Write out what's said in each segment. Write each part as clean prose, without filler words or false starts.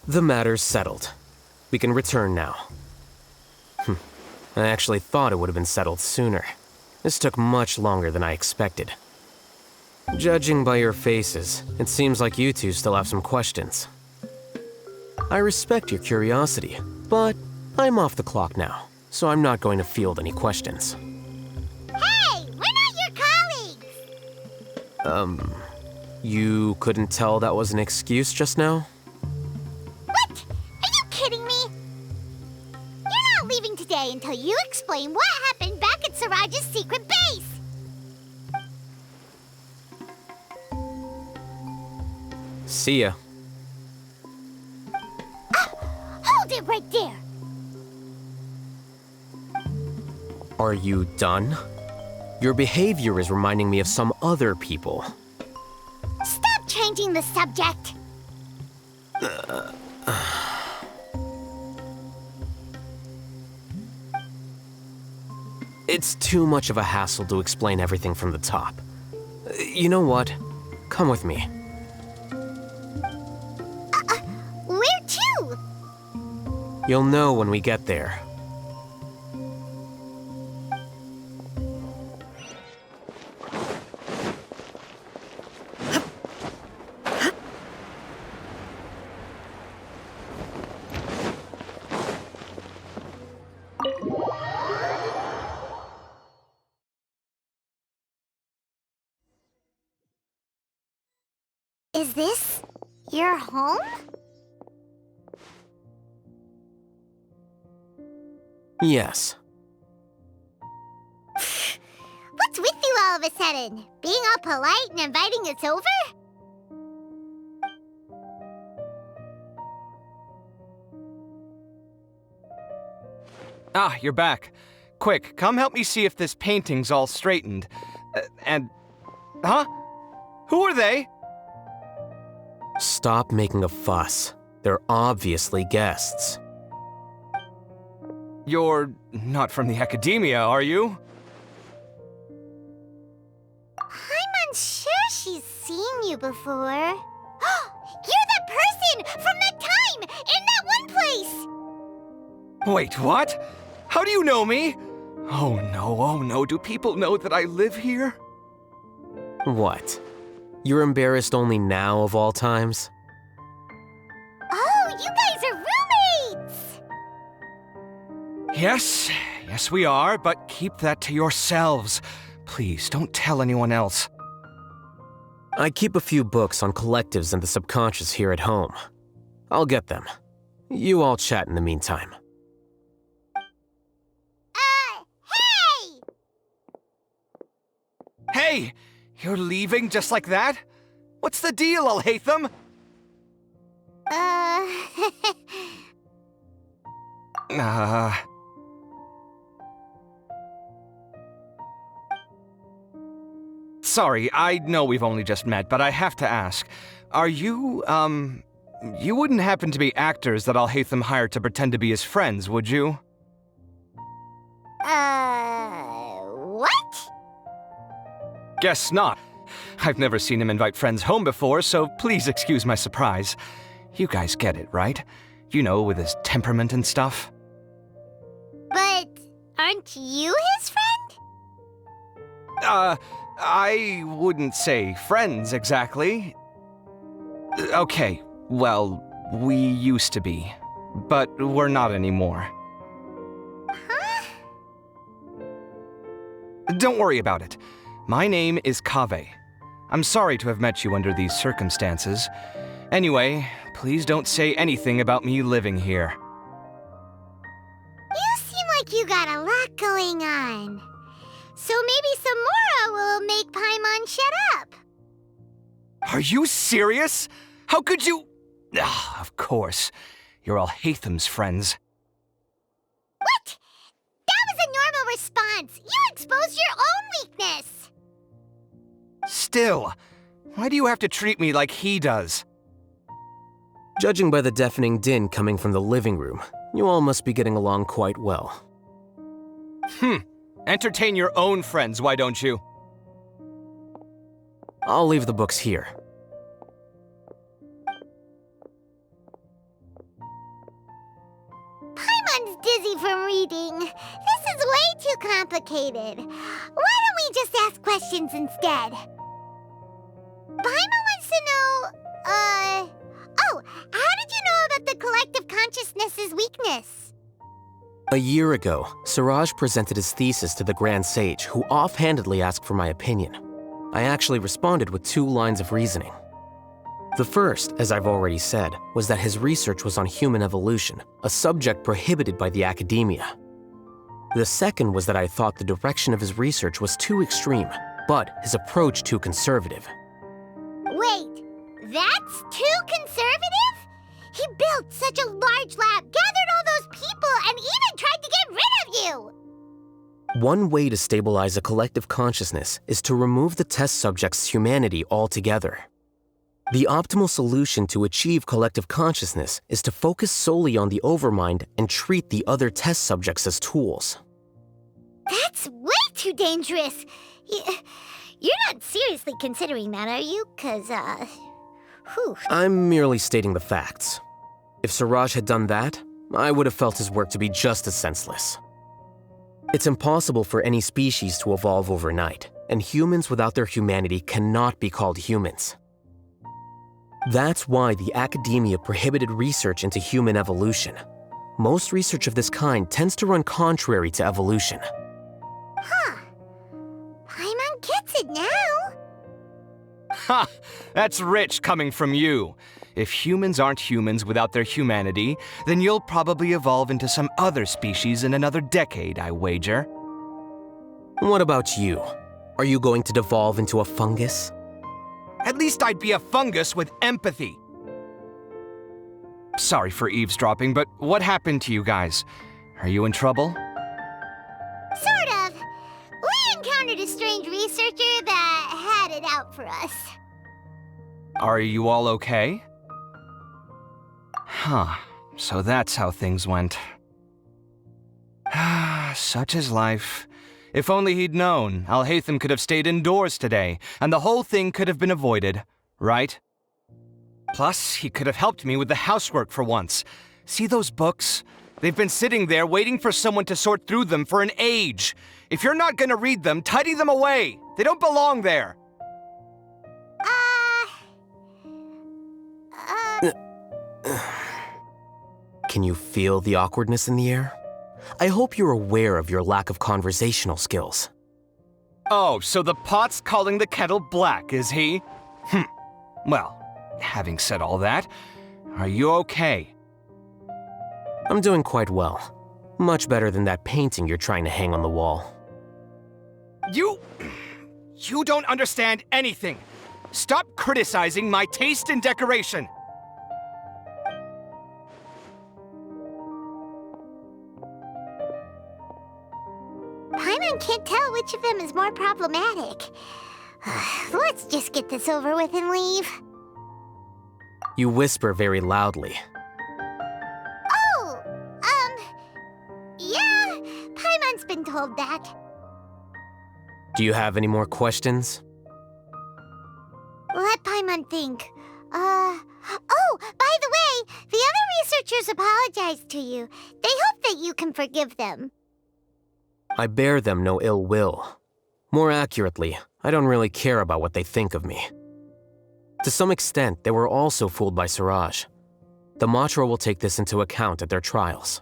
The matter's settled. We can return now. I actually thought it would have been settled sooner. This took much longer than I expected. Judging by your faces, it seems like you two still have some questions. I respect your curiosity, but I'm off the clock now, so I'm not going to field any questions. Hey, we're not your colleagues! You couldn't tell that was an excuse just now? What? Are you kidding me? You're not leaving today until you explain what happened back at Siraj's secret base! See ya. Hold it right there! Are you done? Your behavior is reminding me of some other people. Stop changing the subject! It's too much of a hassle to explain everything from the top. You know what? Come with me. Where to? You'll know when we get there. Is this your home? Yes. What's with you all of a sudden? Being all polite and inviting us over? Ah, you're back. Quick, come help me see if this painting's all straightened. Huh? Who are they? Stop making a fuss. They're obviously guests. You're not from the academia, are you? I'm unsure she's seen you before. You're that person from that time in that one place! Wait, what? How do you know me? Oh no, do people know that I live here? What? You're embarrassed only now of all times? Oh, you guys are roommates! Yes we are, but keep that to yourselves. Please, don't tell anyone else. I keep a few books on collectives and the subconscious here at home. I'll get them. You all chat in the meantime. Hey! Hey! You're leaving just like that? What's the deal, Alhaitham? Sorry, I know we've only just met, but I have to ask. Are you, you wouldn't happen to be actors that Alhaitham hired to pretend to be his friends, would you? What? Guess not. I've never seen him invite friends home before, so please excuse my surprise. You guys get it, right? You know, with his temperament and stuff. But aren't you his friend? I wouldn't say friends exactly. Okay, well, we used to be, but we're not anymore. Huh? Don't worry about it. My name is KAVEH. I'm sorry to have met you under these circumstances. Anyway, please don't say anything about me living here. You seem like you got a lot going on. So maybe Samora will make Paimon shut up. Are you serious? How could you? Ah, of course. You're Alhaitham's friends. What? That was a normal response. You exposed your own weakness. Still, why do you have to treat me like he does? Judging by the deafening din coming from the living room, you all must be getting along quite well. Entertain your own friends, why don't you? I'll leave the books here. Paimon's dizzy from reading. This is way too complicated. Why don't we just ask questions instead? Paimon wants to know, oh, how did you know about the collective consciousness's weakness? A year ago, Suraj presented his thesis to the Grand Sage, who offhandedly asked for my opinion. I actually responded with 2 lines of reasoning. The first, as I've already said, was that his research was on human evolution, a subject prohibited by the academia. The second was that I thought the direction of his research was too extreme, but his approach too conservative. Wait, that's too conservative? He built such a large lab, gathered all those people, and even tried to get rid of you! One way to stabilize a collective consciousness is to remove the test subject's humanity altogether. The optimal solution to achieve collective consciousness is to focus solely on the overmind and treat the other test subjects as tools. That's way too dangerous! You're not seriously considering that, are you? 'Cause, whew. I'm merely stating the facts. If Suraj had done that, I would have felt his work to be just as senseless. It's impossible for any species to evolve overnight, and humans without their humanity cannot be called humans. That's why the academia prohibited research into human evolution. Most research of this kind tends to run contrary to evolution. Huh. Paimon gets it now. Ha! That's rich coming from you. If humans aren't humans without their humanity, then you'll probably evolve into some other species in another decade, I wager. What about you? Are you going to devolve into a fungus? At least I'd be a fungus with empathy. Sorry for eavesdropping, but what happened to you guys? Are you in trouble? Sort of. We encountered a strange researcher that had it out for us. Are you all okay? Huh. So that's how things went. Such is life. If only he'd known, Alhaitham could have stayed indoors today, and the whole thing could have been avoided, right? Plus, he could have helped me with the housework for once. See those books? They've been sitting there waiting for someone to sort through them for an age. If you're not gonna read them, tidy them away. They don't belong there. Can you feel the awkwardness in the air? I hope you're aware of your lack of conversational skills. Oh, so the pot's calling the kettle black, is he? Well, having said all that, are you okay? I'm doing quite well. Much better than that painting you're trying to hang on the wall. You don't understand anything. Stop criticizing my taste in decoration. Paimon can't tell which of them is more problematic. Let's just get this over with and leave. You whisper very loudly. Oh, yeah, Paimon's been told that. Do you have any more questions? Let Paimon think. Oh, by the way, the other researchers apologized to you. They hope that you can forgive them. I bear them no ill will. More accurately, I don't really care about what they think of me. To some extent, they were also fooled by Suraj. The Matra will take this into account at their trials.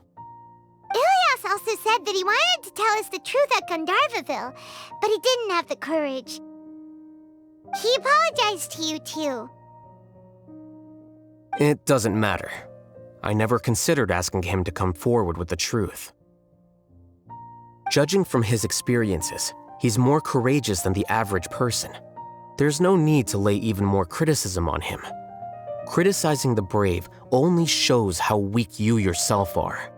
Ilias also said that he wanted to tell us the truth at Gandharvaville, but he didn't have the courage. He apologized to you, too. It doesn't matter. I never considered asking him to come forward with the truth. Judging from his experiences, he's more courageous than the average person. There's no need to lay even more criticism on him. Criticizing the brave only shows how weak you yourself are.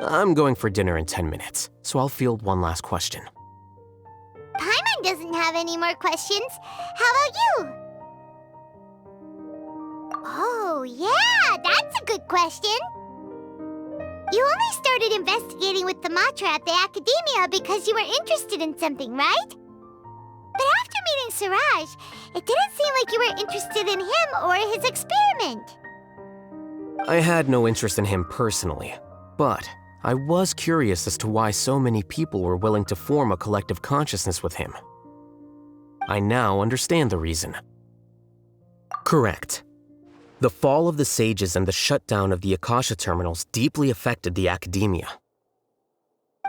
I'm going for dinner in 10 minutes, so I'll field one last question. Paimon doesn't have any more questions. How about you? Oh, yeah, that's a good question. You only started investigating with the Matra at the Academia because you were interested in something, right? But after meeting Suraj, it didn't seem like you were interested in him or his experiment. I had no interest in him personally. But I was curious as to why so many people were willing to form a collective consciousness with him. I now understand the reason. Correct. The fall of the sages and the shutdown of the Akasha terminals deeply affected the academia.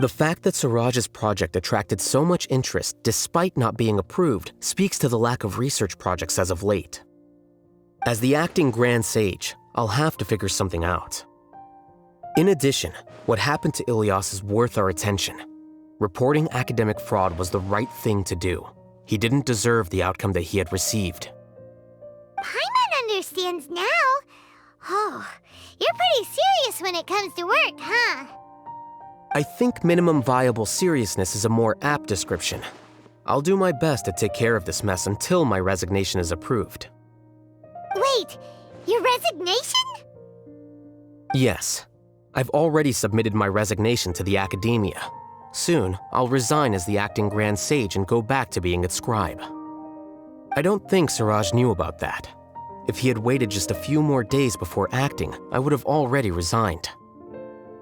The fact that Suraj's project attracted so much interest despite not being approved speaks to the lack of research projects as of late. As the acting Grand Sage, I'll have to figure something out. In addition, what happened to Ilias is worth our attention. Reporting academic fraud was the right thing to do. He didn't deserve the outcome that he had received. Paimon understands now. Oh, you're pretty serious when it comes to work, huh? I think minimum viable seriousness is a more apt description. I'll do my best to take care of this mess until my resignation is approved. Wait, your resignation? Yes. I've already submitted my resignation to the academia. Soon, I'll resign as the acting Grand Sage and go back to being its scribe. I don't think Suraj knew about that. If he had waited just a few more days before acting, I would have already resigned.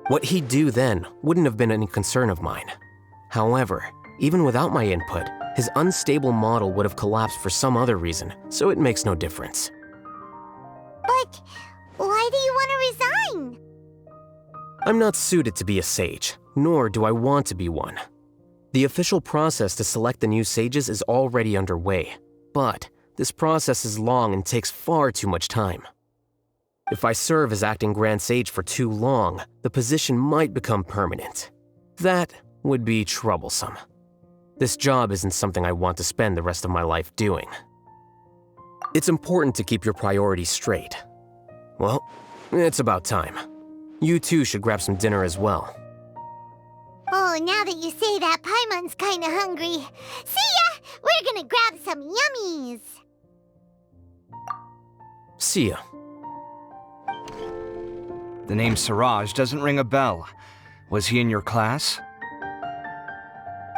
What he'd do then wouldn't have been any concern of mine. However, even without my input, his unstable model would have collapsed for some other reason, so it makes no difference. But why do you want to resign? I'm not suited to be a sage, nor do I want to be one. The official process to select the new sages is already underway, but this process is long and takes far too much time. If I serve as acting Grand Sage for too long, the position might become permanent. That would be troublesome. This job isn't something I want to spend the rest of my life doing. It's important to keep your priorities straight. Well, it's about time. You two should grab some dinner as well. Oh, now that you say that, Paimon's kinda hungry. See ya! We're gonna grab some yummies! See ya. The name Suraj doesn't ring a bell. Was he in your class?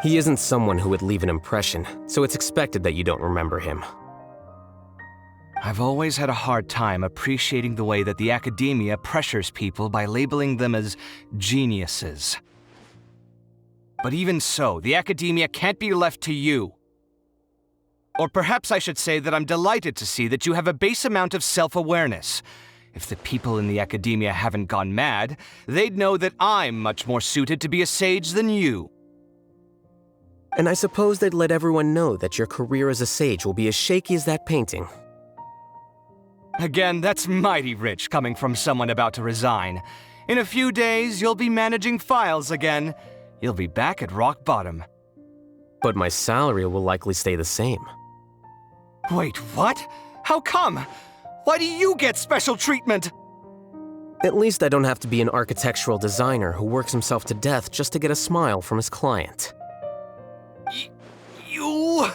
He isn't someone who would leave an impression, so it's expected that you don't remember him. I've always had a hard time appreciating the way that the academia pressures people by labeling them as geniuses. But even so, the academia can't be left to you. Or perhaps I should say that I'm delighted to see that you have a base amount of self-awareness. If the people in the academia haven't gone mad, they'd know that I'm much more suited to be a sage than you. And I suppose they'd let everyone know that your career as a sage will be as shaky as that painting. Again, that's mighty rich coming from someone about to resign. In a few days, you'll be managing files again. You'll be back at rock bottom. But my salary will likely stay the same. Wait, what? How come? Why do you get special treatment? At least I don't have to be an architectural designer who works himself to death just to get a smile from his client. You...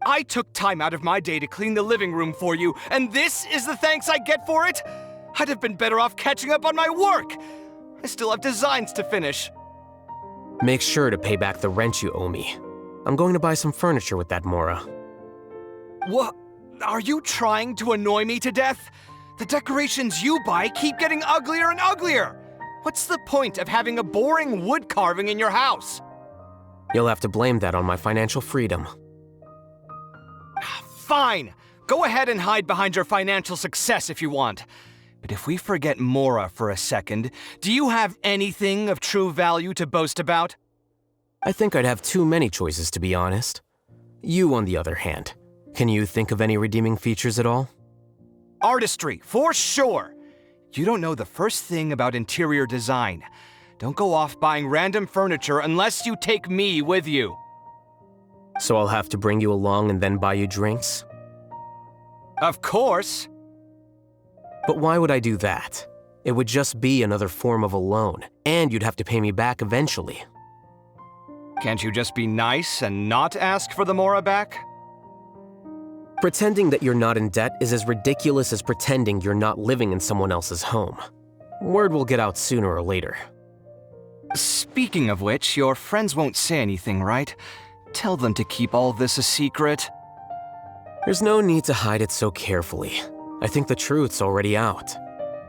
I took time out of my day to clean the living room for you, and this is the thanks I get for it? I'd have been better off catching up on my work. I still have designs to finish. Make sure to pay back the rent you owe me. I'm going to buy some furniture with that Mora. What? Are you trying to annoy me to death? The decorations you buy keep getting uglier and uglier. What's the point of having a boring wood carving in your house? You'll have to blame that on my financial freedom. Fine. Go ahead and hide behind your financial success if you want. But if we forget Mora for a second, do you have anything of true value to boast about? I think I'd have too many choices, to be honest. You, on the other hand, can you think of any redeeming features at all? Artistry, for sure. You don't know the first thing about interior design. Don't go off buying random furniture unless you take me with you. So I'll have to bring you along and then buy you drinks? Of course. But why would I do that? It would just be another form of a loan, and you'd have to pay me back eventually. Can't you just be nice and not ask for the Mora back? Pretending that you're not in debt is as ridiculous as pretending you're not living in someone else's home. Word will get out sooner or later. Speaking of which, your friends won't say anything, right? Tell them to keep all this a secret. There's no need to hide it so carefully. I think the truth's already out.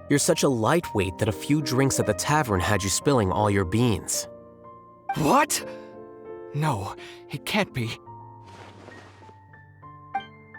You're such a lightweight that a few drinks at the tavern had you spilling all your beans. What? No, it can't be.